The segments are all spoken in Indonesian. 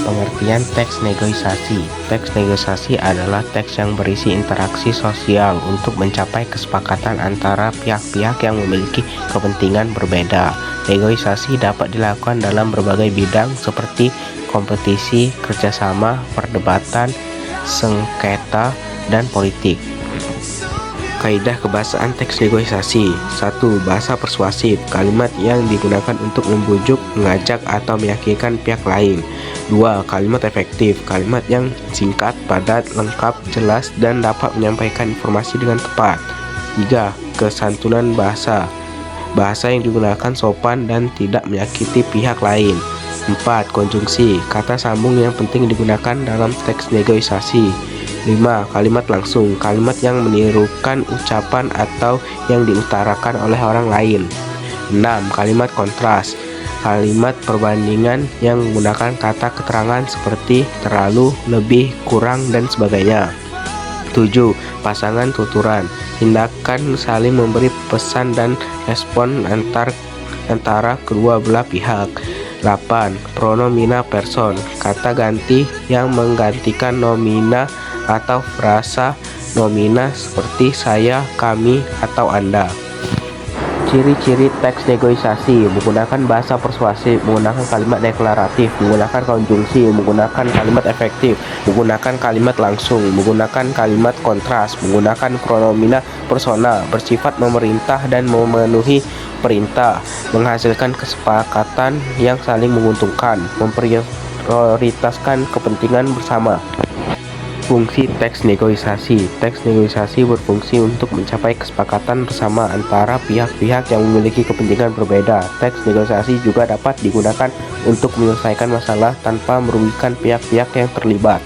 Pengertian teks negosiasi. Teks negosiasi adalah teks yang berisi interaksi sosial untuk mencapai kesepakatan antara pihak-pihak yang memiliki kepentingan berbeda. Negosiasi dapat dilakukan dalam berbagai bidang seperti kompetisi, kerjasama, perdebatan, sengketa, dan politik. Kaidah kebahasaan teks negosiasi. 1. Bahasa persuasif, kalimat yang digunakan untuk membujuk, mengajak, atau meyakinkan pihak lain. 2. Kalimat efektif, kalimat yang singkat, padat, lengkap, jelas, dan dapat menyampaikan informasi dengan tepat. 3. Kesantunan bahasa, bahasa yang digunakan sopan dan tidak menyakiti pihak lain. 4. Konjungsi, kata sambung yang penting digunakan dalam teks negosiasi. 5. Kalimat langsung, kalimat yang menirukan ucapan atau yang diutarakan oleh orang lain. 6. Kalimat kontras, kalimat perbandingan yang menggunakan kata keterangan seperti terlalu, lebih, kurang, dan sebagainya. 7. Pasangan tuturan, tindakan saling memberi pesan dan respon antara kedua belah pihak. 8. Pronomina person, kata ganti yang menggantikan nomina atau frasa nomina seperti saya, kami, atau Anda. Ciri-ciri teks negosiasi: menggunakan bahasa persuasif, menggunakan kalimat deklaratif, menggunakan konjungsi, menggunakan kalimat efektif, menggunakan kalimat langsung, menggunakan kalimat kontras, menggunakan pronomina persona, bersifat memerintah dan memenuhi perintah, menghasilkan kesepakatan yang saling menguntungkan, memprioritaskan kepentingan bersama. Fungsi teks negosiasi. Teks negosiasi berfungsi untuk mencapai kesepakatan bersama antara pihak-pihak yang memiliki kepentingan berbeda. Teks negosiasi juga dapat digunakan untuk menyelesaikan masalah tanpa merugikan pihak-pihak yang terlibat.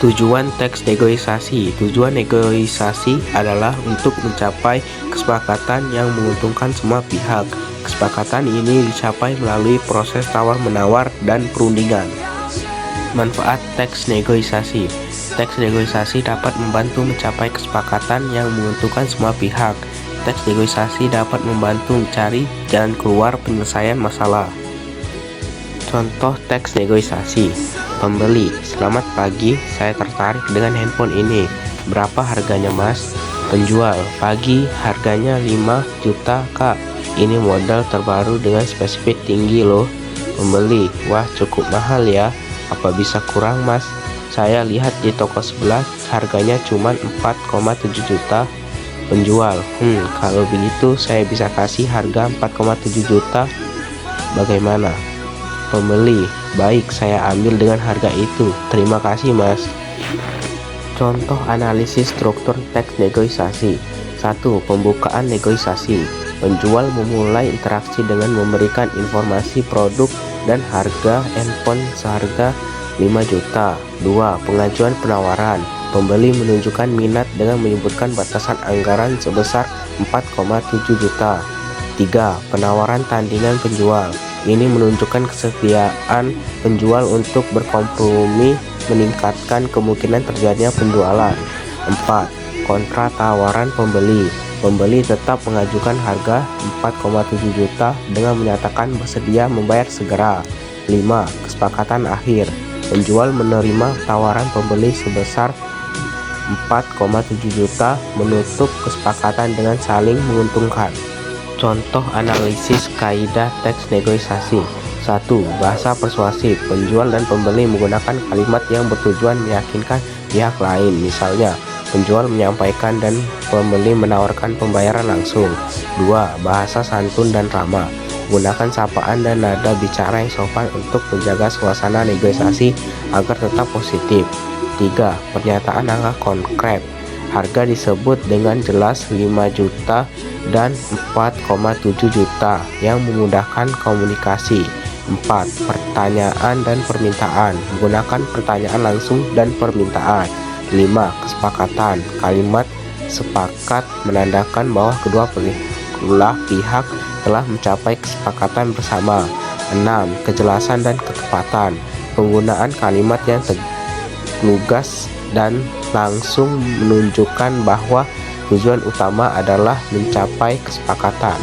Tujuan teks negosiasi. Tujuan negosiasi adalah untuk mencapai kesepakatan yang menguntungkan semua pihak. Kesepakatan ini dicapai melalui proses tawar-menawar dan perundingan. Manfaat teks negosiasi. Teks negosiasi dapat membantu mencapai kesepakatan yang menguntungkan semua pihak. Teks negosiasi dapat membantu mencari jalan keluar penyelesaian masalah. Contoh teks negosiasi. Pembeli, selamat pagi, saya tertarik dengan handphone ini. Berapa harganya, Mas? Penjual, pagi, harganya 5 juta, Kak. Ini model terbaru dengan spesifik tinggi loh. Pembeli, wah cukup mahal ya. Apa bisa kurang, Mas? Saya lihat di toko sebelah harganya cuma 4,7 juta. Penjual, kalau begitu saya bisa kasih harga 4,7 juta. Bagaimana? Pembeli, baik, saya ambil dengan harga itu. Terima kasih, Mas. Contoh analisis struktur teks negosiasi. 1. Pembukaan negosiasi. Penjual memulai interaksi dengan memberikan informasi produk dan harga handphone seharga 5 juta. 2. Pengajuan penawaran. Pembeli menunjukkan minat dengan menyebutkan batasan anggaran sebesar 4,7 juta. 3. Penawaran tandingan penjual. Ini menunjukkan kesetiaan penjual untuk berkompromi meningkatkan kemungkinan terjadinya penjualan. 4. Kontra tawaran pembeli. Pembeli tetap mengajukan harga 4,7 juta dengan menyatakan bersedia membayar segera. 5. Kesepakatan akhir. Penjual menerima tawaran pembeli sebesar 4,7 juta, menutup kesepakatan dengan saling menguntungkan. Contoh analisis kaidah teks negosiasi. 1. Bahasa persuasif. Penjual dan pembeli menggunakan kalimat yang bertujuan meyakinkan pihak lain. Misalnya, penjual menyampaikan dan pembeli menawarkan pembayaran langsung. 2. Bahasa santun dan ramah. Gunakan sapaan dan nada bicara yang sopan untuk menjaga suasana negosiasi agar tetap positif. 3. Pernyataan angka konkret. Harga disebut dengan jelas 5 juta dan 4,7 juta yang memudahkan komunikasi. 4. Pertanyaan dan permintaan. Menggunakan pertanyaan langsung dan permintaan. 5. Kesepakatan. Kalimat sepakat menandakan bahwa kedua belah pihak telah mencapai kesepakatan bersama. 6. Kejelasan dan ketepatan. Penggunaan kalimat yang lugas dan langsung menunjukkan bahwa tujuan utama adalah mencapai kesepakatan.